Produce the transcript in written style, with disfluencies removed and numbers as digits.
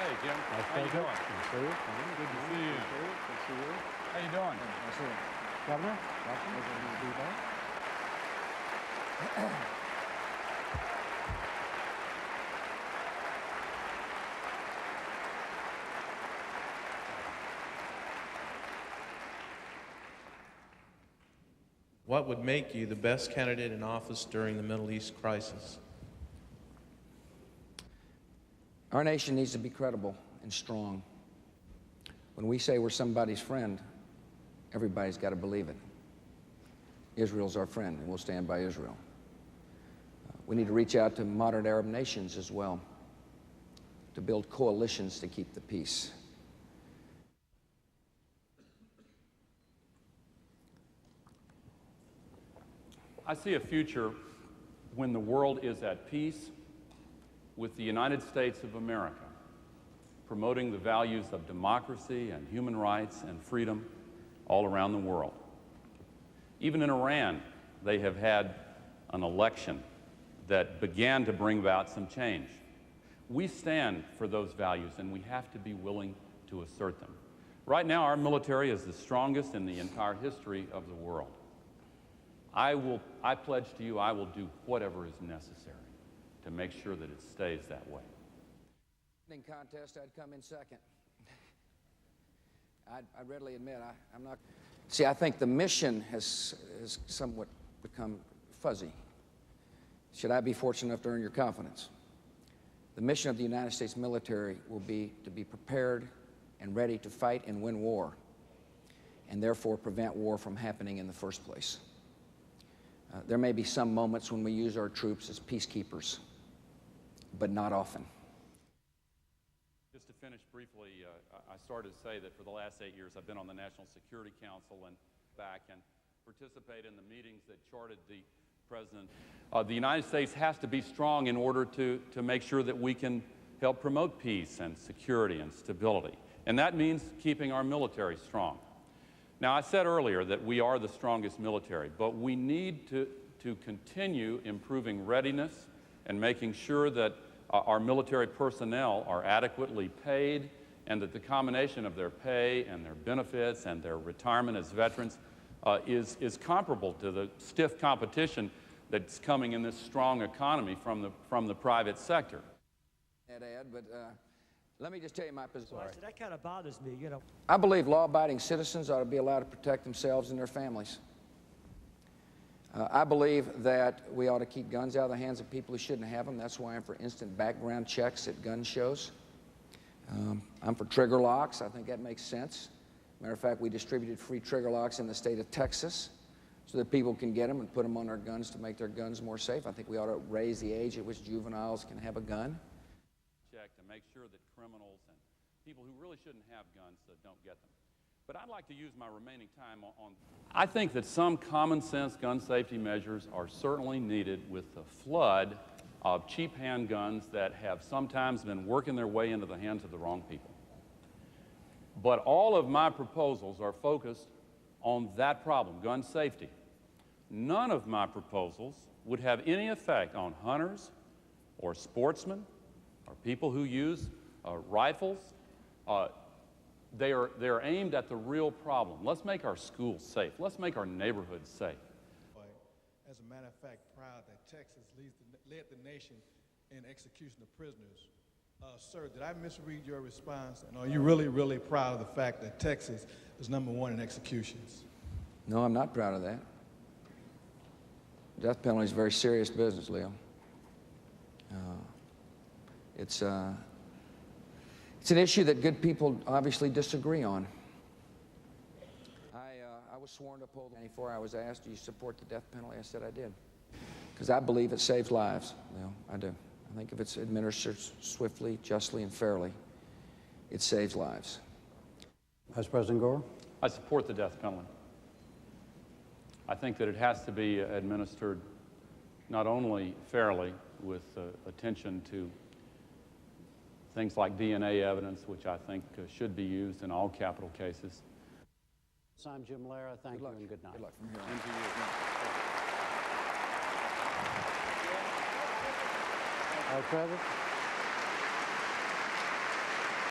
Hey, Jim. How you doing? Good to see you. Fine. Good to see you. Good to see you. How you doing? Nice to see you. Governor, welcome. Good to be back. What would make you the best candidate in office during the Middle East crisis? Our nation needs to be credible and strong. When we say we're somebody's friend, everybody's got to believe it. Israel's our friend, and we'll stand by Israel. We need to reach out to modern Arab nations as well, to build coalitions to keep the peace. I see a future when the world is at peace with the United States of America, promoting the values of democracy and human rights and freedom all around the world. Even in Iran, they have had an election that began to bring about some change. We stand for those values, and we have to be willing to assert them. Right now, our military is the strongest in the entire history of the world. I pledge to you I will do whatever is necessary to make sure that it stays that way. In contest, I'd come in second. I readily admit I'm not. See, I think the mission has somewhat become fuzzy. Should I be fortunate enough to earn your confidence? The mission of the United States military will be to be prepared and ready to fight and win war, and therefore prevent war from happening in the first place. There may be some moments when we use our troops as peacekeepers, but not often. Just to finish briefly, I started to say that for the last 8 years I've been on the National Security Council and back and participate in the meetings that charted the President. The United States has to be strong in order to make sure that we can help promote peace and security and stability. And that means keeping our military strong. Now, I said earlier that we are the strongest military, but we need to continue improving readiness and making sure that our military personnel are adequately paid and that the combination of their pay and their benefits and their retirement as veterans is comparable to the stiff competition that's coming in this strong economy from the private sector. Let me just tell you my position. Well, that kind of bothers me, you know. I believe law-abiding citizens ought to be allowed to protect themselves and their families. I believe that we ought to keep guns out of the hands of people who shouldn't have them. That's why I'm for instant background checks at gun shows. I'm for trigger locks. I think that makes sense. Matter of fact, we distributed free trigger locks in the state of Texas so that people can get them and put them on their guns to make their guns more safe. I think we ought to raise the age at which juveniles can have a gun. Check to make sure that criminals and people who really shouldn't have guns don't get them. But I'd like to use my remaining time on. I think that some common sense gun safety measures are certainly needed with the flood of cheap handguns that have sometimes been working their way into the hands of the wrong people. But all of my proposals are focused on that problem, gun safety. None of my proposals would have any effect on hunters or sportsmen or people who use rifles. They're aimed at the real problem. Let's make our schools safe. Let's make our neighborhoods safe. As a matter of fact, proud that Texas led the nation in execution of prisoners. Sir, did I misread your response? And are you really, really proud of the fact that Texas is #1 in executions? No, I'm not proud of that. Death penalty is very serious business, Leo. It's an issue that good people obviously disagree on. I was sworn to uphold 94. I was asked, do you support the death penalty? I said I did. Because I believe it saves lives, Leo. I do. I think if it's administered swiftly, justly, and fairly, it saves lives. Vice President Gore? I support the death penalty. I think that it has to be administered not only fairly with attention to things like DNA evidence, which I think should be used in all capital cases. I'm Jim Lara. Thank you and good night. Good luck from here on. And to you. Vice President?